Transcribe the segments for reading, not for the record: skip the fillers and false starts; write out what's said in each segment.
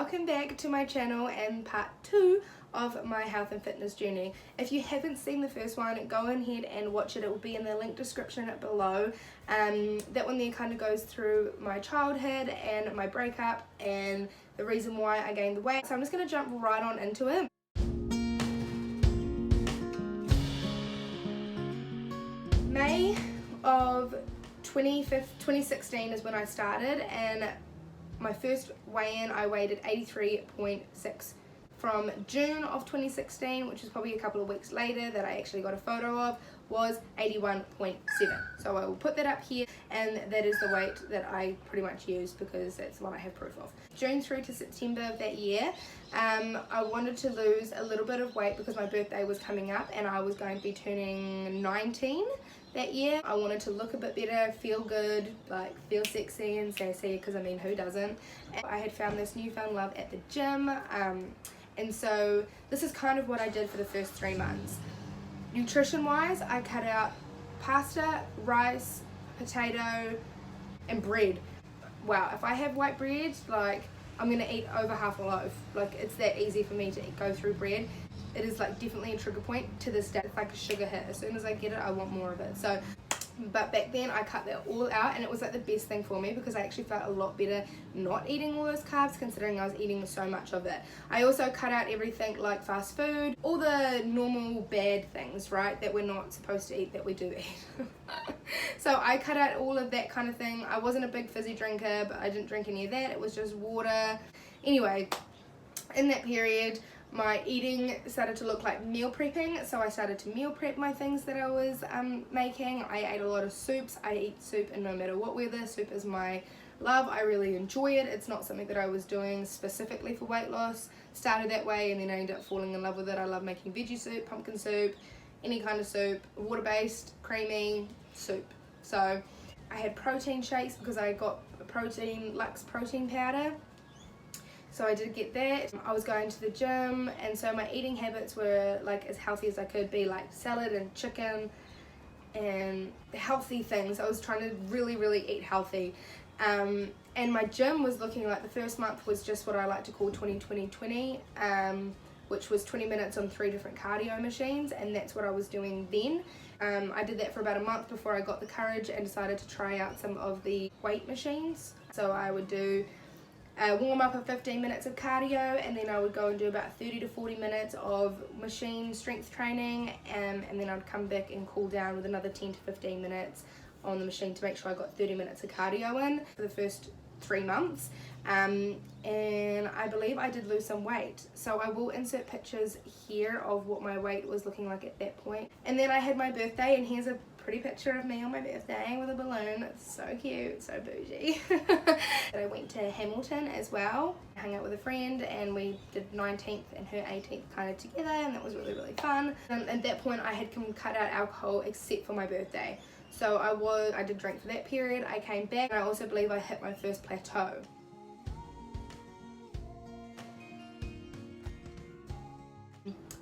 welcome back to my channel and part 2 of my health and fitness journey. If you haven't seen the first one, go ahead and watch it. It will be in the link description below. That one there kind of goes through my childhood and my breakup and the reason why I gained the weight. So I'm just going to jump right on into it. May of 2016 is when I started, and my first weigh-in I weighed at 83.6. From June of 2016, which is probably a couple of weeks later that I actually got a photo of, was 81.7. So I will put that up here, and that is the weight that I pretty much used because that's what I have proof of. June through to September of that year, I wanted to lose a little bit of weight because my birthday was coming up and I was going to be turning 19 that year. I wanted to look a bit better, feel good, like feel sexy and sassy, because I mean, who doesn't? And I had found this newfound love at the gym, and so this is kind of what I did for the first 3 months. Nutrition wise, I cut out pasta, rice, potato and bread. Wow, if I have white bread, like I'm gonna eat over half a loaf. Like, it's that easy for me to go through bread. It is like definitely a trigger point to this day. It's like a sugar hit. As soon as I get it, I want more of it. So, but back then I cut that all out, and it was like the best thing for me because I actually felt a lot better not eating all those carbs, considering I was eating so much of it. I also cut out everything like fast food, all the normal bad things, right, that we're not supposed to eat that we do eat. So I cut out all of that kind of thing. I wasn't a big fizzy drinker, but I didn't drink any of that. It was just water. Anyway, in that period, my eating started to look like meal prepping, so I started to meal prep my things that I was making. I ate a lot of soups. I eat soup in no matter what weather. Soup is my love. I really enjoy it. It's not something that I was doing specifically for weight loss. Started that way and then I ended up falling in love with it. I love making veggie soup, pumpkin soup, any kind of soup, water-based, creamy soup. So I had protein shakes because I got Lux protein powder. So I did get that. I was going to the gym, and so my eating habits were like as healthy as I could be, like salad and chicken and healthy things. I was trying to really eat healthy. And my gym was looking like, the first month was just what I like to call 20-20-20, which was 20 minutes on 3 different cardio machines, and that's what I was doing then. I did that for about a month before I got the courage and decided to try out some of the weight machines. So I would do warm up of 15 minutes of cardio, and then I would go and do about 30 to 40 minutes of machine strength training, and then I'd come back and cool down with another 10 to 15 minutes on the machine to make sure I got 30 minutes of cardio in for the first 3 months. And I believe I did lose some weight, so I will insert pictures here of what my weight was looking like at that point. And then I had my birthday, and here's a pretty picture of me on my birthday with a balloon. It's so cute, so bougie. I went to Hamilton as well, hung out with a friend, and we did 19th and her 18th kind of together, and that was really fun. At that point I had cut out alcohol except for my birthday, so I did drink for that period. I came back, and I also believe I hit my first plateau.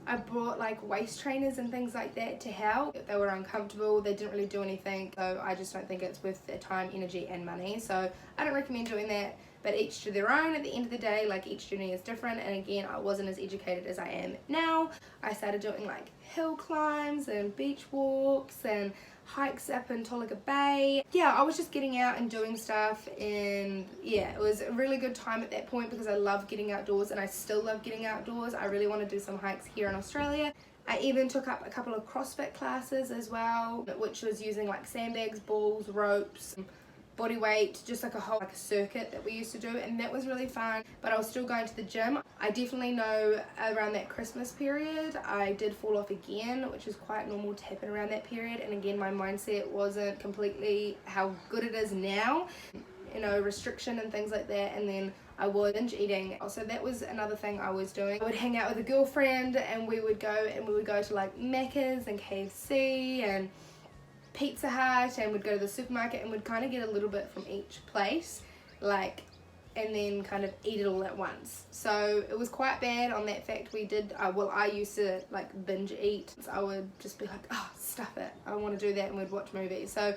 I brought like waist trainers and things like that to help. They were uncomfortable, they didn't really do anything, so I just don't think it's worth their time, energy and money. So I don't recommend doing that, but each to their own. At the end of the day, like, each journey is different, and again, I wasn't as educated as I am now. I started doing like hill climbs and beach walks and hikes up in Tolaga Bay. Yeah, I was just getting out and doing stuff, and yeah, it was a really good time at that point because I love getting outdoors, and I still love getting outdoors. I really want to do some hikes here in Australia. I even took up a couple of CrossFit classes as well, which was using like sandbags, balls, ropes, body weight, just like a circuit that we used to do, and that was really fun. But I was still going to the gym. I definitely know around that Christmas period I did fall off again, which is quite normal to happen around that period, and again, my mindset wasn't completely how good it is now, you know, restriction and things like that. And then I was binge eating. Also, that was another thing I was doing. I would hang out with a girlfriend, and we would go to like Macca's and KFC and Pizza Hut, and we'd go to the supermarket, and we'd kind of get a little bit from each place, like, and then kind of eat it all at once. So it was quite bad on that fact. We did, I used to like binge eat. So I would just be like, oh, stuff it, I want to do that, and we'd watch movies. So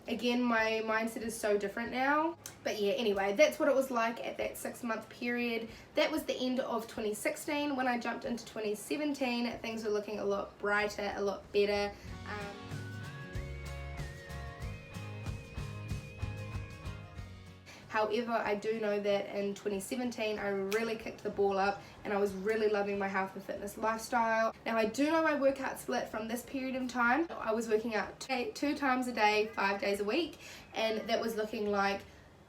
again, my mindset is so different now. But yeah, anyway, that's what it was like at that 6-month period. That was the end of 2016. When I jumped into 2017, things were looking a lot brighter, a lot better. However, I do know that in 2017 I really kicked the ball up and I was really loving my health and fitness lifestyle. Now I do know my workout split from this period in time. I was working out 2 times a day, 5 days a week, and that was looking like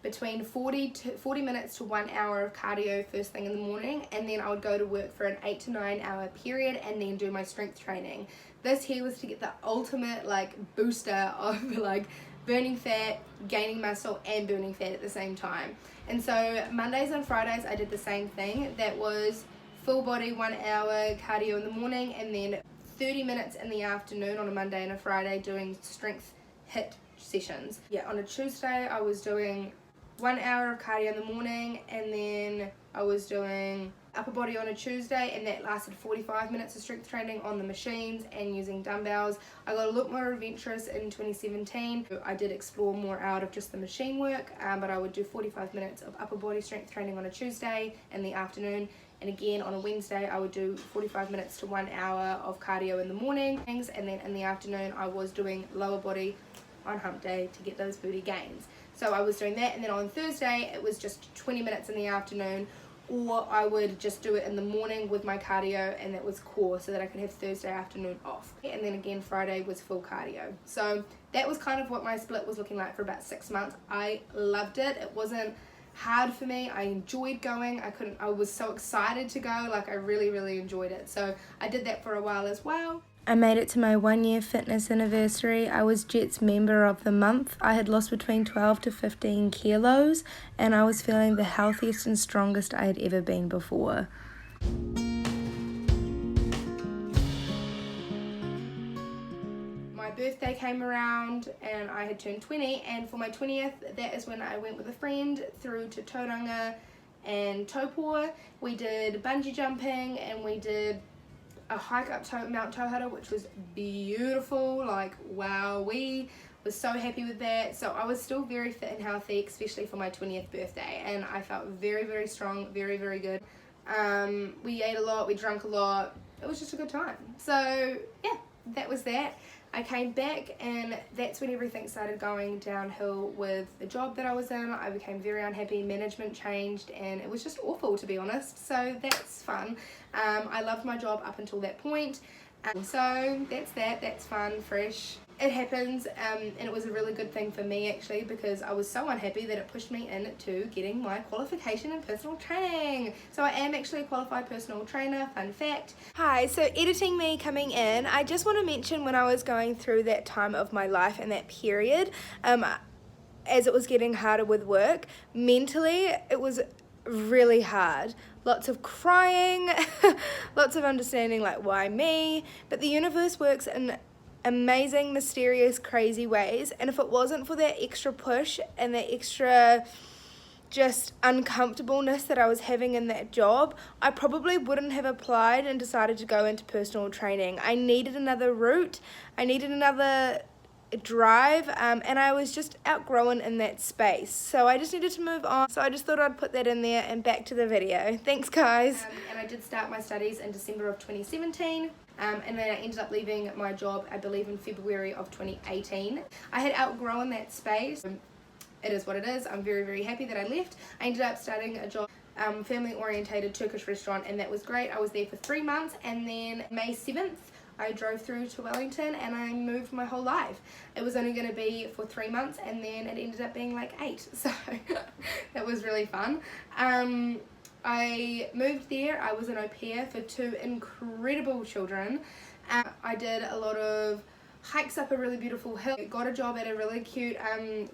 between 40 minutes to 1 hour of cardio first thing in the morning, and then I would go to work for an 8 to 9 hour period and then do my strength training. This here was to get the ultimate like booster of like burning fat, gaining muscle, and burning fat at the same time. And so Mondays and Fridays I did the same thing. That was full body 1 hour cardio in the morning, and then 30 minutes in the afternoon on a Monday and a Friday doing strength HIIT sessions. Yeah, on a Tuesday I was doing 1 hour of cardio in the morning, and then I was doing upper body on a Tuesday, and that lasted 45 minutes of strength training on the machines and using dumbbells. I got a lot more adventurous in 2017. I did explore more out of just the machine work, but I would do 45 minutes of upper body strength training on a Tuesday in the afternoon, and again on a Wednesday I would do 45 minutes to 1 hour of cardio in the morning, and then in the afternoon I was doing lower body on hump day to get those booty gains. So I was doing that, and then on Thursday it was just 20 minutes in the afternoon, or I would just do it in the morning with my cardio, and that was core, so that I could have Thursday afternoon off. And then again Friday was full cardio. So that was kind of what my split was looking like for about 6 months. I loved it. It wasn't hard for me. I enjoyed going. I was so excited to go. Like I really enjoyed it. So I did that for a while as well. I made it to my 1-year fitness anniversary. I was Jet's member of the month. I had lost between 12 to 15 kilos, and I was feeling the healthiest and strongest I had ever been before. My birthday came around and I had turned 20, and for my 20th, that is when I went with a friend through to Tauranga and Taupua. We did bungee jumping, and we did a hike up Mount Tauhara, which was beautiful. Like wow, we was so happy with that. So I was still very fit and healthy, especially for my 20th birthday, and I felt very strong, very good. We ate a lot, we drank a lot. It was just a good time. So yeah, that was that. I came back, and that's when everything started going downhill with the job that I was in. I became very unhappy, management changed, and it was just awful, to be honest. So that's fun. I loved my job up until that point. So that's fun, fresh. It happens, and it was a really good thing for me actually, because I was so unhappy that it pushed me into getting my qualification in personal training. So I am actually a qualified personal trainer, fun fact. Hi, so editing me coming in, I just want to mention when I was going through that time of my life and that period, as it was getting harder with work, mentally it was really hard. Lots of crying, lots of understanding like why me, but the universe works in amazing, mysterious, crazy ways, and if it wasn't for that extra push and that extra just uncomfortableness that I was having in that job, I probably wouldn't have applied and decided to go into personal training. I needed another route, I needed another drive, and I was just outgrown in that space, so I just needed to move on. So I just thought I'd put that in there, and back to the video. Thanks guys. And I did start my studies in December of 2017. And then I ended up leaving my job, I believe, in February of 2018. I had outgrown that space. It is what it is. I'm very happy that I left. I ended up starting a job, family-orientated Turkish restaurant, and that was great. I was there for 3 months, and then May 7th, I drove through to Wellington and I moved my whole life. It was only going to be for 3 months, and then it ended up being like 8. So that was really fun. I moved there. I was an au pair for 2 incredible children. I did a lot of hikes up a really beautiful hill. Got a job at a really cute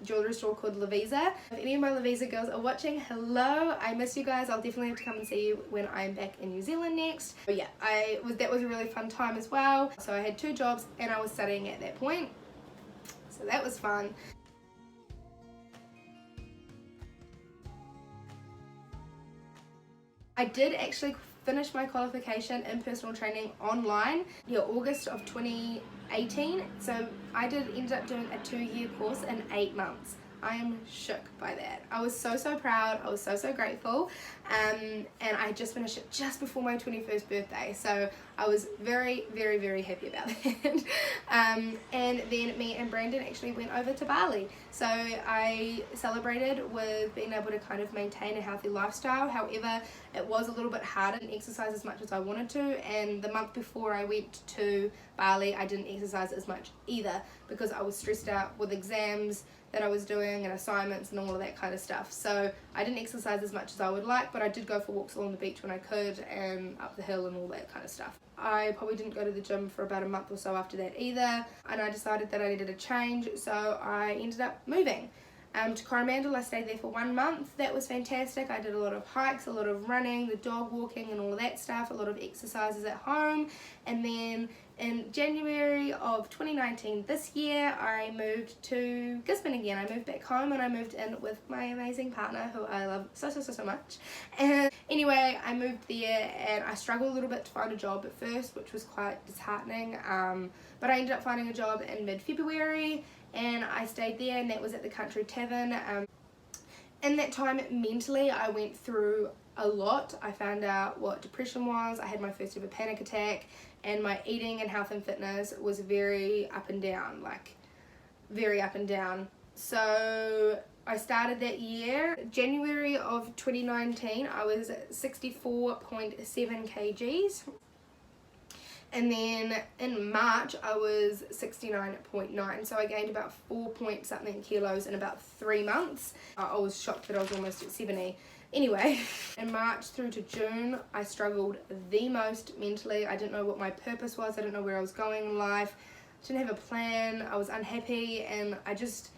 jewelry store called Lavisa. If any of my Lavisa girls are watching, hello, I miss you guys. I'll definitely have to come and see you when I'm back in New Zealand next. But yeah, that was a really fun time as well. So I had 2 jobs and I was studying at that point. So that was fun. I did actually finished my qualification in personal training online, August of 2018. So I ended up doing a 2-year course in 8 months. I am shook by that. I was so proud. I was so grateful. And I just finished it just before my 21st birthday. So I was very happy about that. And then me and Brandon actually went over to Bali. So I celebrated with being able to kind of maintain a healthy lifestyle. However, it was a little bit harder. I didn't exercise as much as I wanted to. And the month before I went to Bali, I didn't exercise as much either because I was stressed out with exams that I was doing and assignments and all of that kind of stuff. So I didn't exercise as much as I would like, but I did go for walks along the beach when I could and up the hill and all that kind of stuff. I probably didn't go to the gym for about a month or so after that either, and I decided that I needed a change, so I ended up moving. To Coromandel. I stayed there for 1 month. That was fantastic. I did a lot of hikes, a lot of running, the dog walking and all of that stuff, a lot of exercises at home. And then in January of 2019, this year, I moved to Gisborne again. I moved back home and I moved in with my amazing partner who I love so much. And anyway, I moved there and I struggled a little bit to find a job at first, which was quite disheartening. But I ended up finding a job in mid-February. And I stayed there, and that was at the Country Tavern. In that time, mentally, I went through a lot. I found out what depression was. I had my first ever panic attack, and my eating and health and fitness was very up and down, like very up and down. So I started that year. January of 2019, I was 64.7 kgs. And then in March I was 69.9, so I gained about 4-point-something kilos in about 3 months. I was shocked that I was almost at 70. Anyway, in March through to June I struggled the most mentally. I didn't know what my purpose was. I didn't know where I was going in life. I didn't have a plan. I was unhappy and I just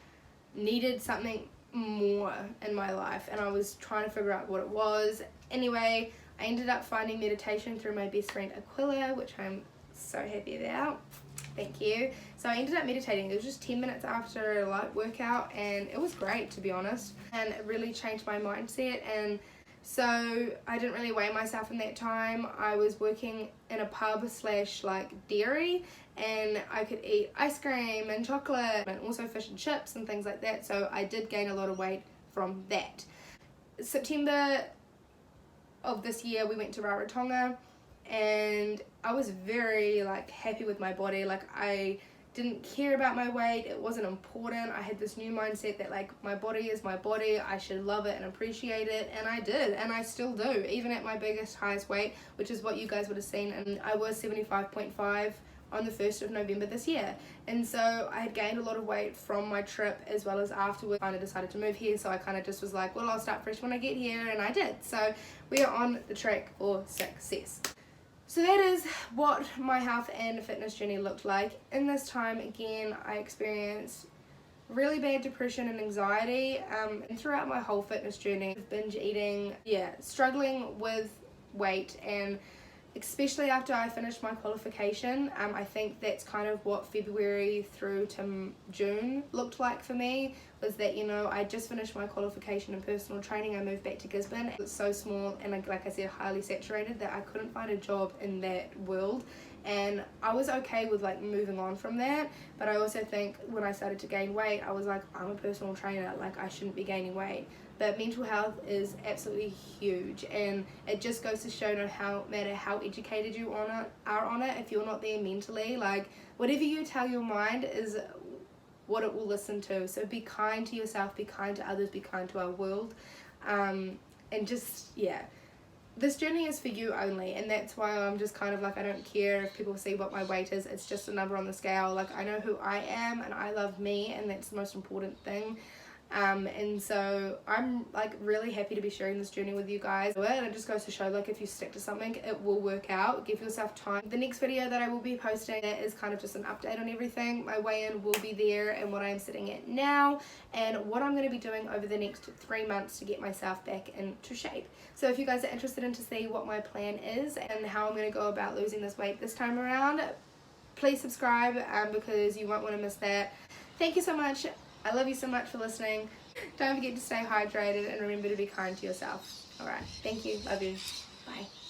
needed something more in my life, and I was trying to figure out what it was. Anyway, I ended up finding meditation through my best friend Aquila, which I'm so happy about. Thank you. So I ended up meditating. It was just 10 minutes after a light workout, and it was great, to be honest. And it really changed my mindset. And so I didn't really weigh myself in that time. I was working in a pub / like dairy, and I could eat ice cream and chocolate and also fish and chips and things like that. So I did gain a lot of weight from that. September of this year we went to Rarotonga, and I was very happy with my body. I didn't care about my weight. It wasn't important. I had this new mindset that my body is my body. I should love it and appreciate it, and I did, and I still do, even at my biggest, highest weight, which is what you guys would have seen. And I was 75.5 on the 1st of November this year. And so I had gained a lot of weight from my trip as well as afterwards. I kind of decided to move here, so I kind of just was like, well, I'll start fresh when I get here, and I did. So we are on the track for success. So that is what my health and fitness journey looked like. In this time, again, I experienced really bad depression and anxiety, and throughout my whole fitness journey, binge eating, struggling with weight, and especially after I finished my qualification. I think that's kind of what February through to June looked like for me, was that, I just finished my qualification in personal training. I moved back to Gisborne. It was so small and, like I said, highly saturated, that I couldn't find a job in that world. And I was okay with moving on from that, but I also think when I started to gain weight, I was like, I'm a personal trainer, I shouldn't be gaining weight. But mental health is absolutely huge, and it just goes to show no matter how educated you are on it, if you're not there mentally, whatever you tell your mind is what it will listen to. So be kind to yourself, be kind to others, be kind to our world, and just this journey is for you only, and that's why I'm just kind of I don't care if people see what my weight is. It's just a number on the scale. I know who I am, and I love me, and that's the most important thing. And so I'm really happy to be sharing this journey with you guys, and it just goes to show if you stick to something, it will work out. Give yourself time. The next video that I will be posting is kind of just an update on everything. My weigh-in will be there, and what I am sitting at now, and what I'm going to be doing over the next 3 months to get myself back into shape. So if you guys are interested in to see what my plan is and how I'm going to go about losing this weight this time around, please subscribe, because you won't want to miss that. Thank you so much. I love you so much for listening. Don't forget to stay hydrated and remember to be kind to yourself. Alright, thank you. Love you. Bye.